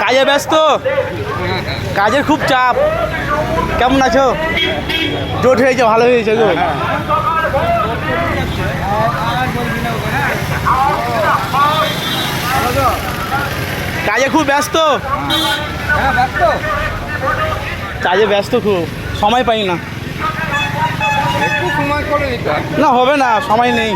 কাজে ব্যস্ত, কাজের খুব চাপ। কেমন আছো? জোট হয়েছে, ভালো হয়েছে গো। কাজে খুব ব্যস্ত, কাজে ব্যস্ত খুব, সময় পাই না। না হবে না, সময় নেই।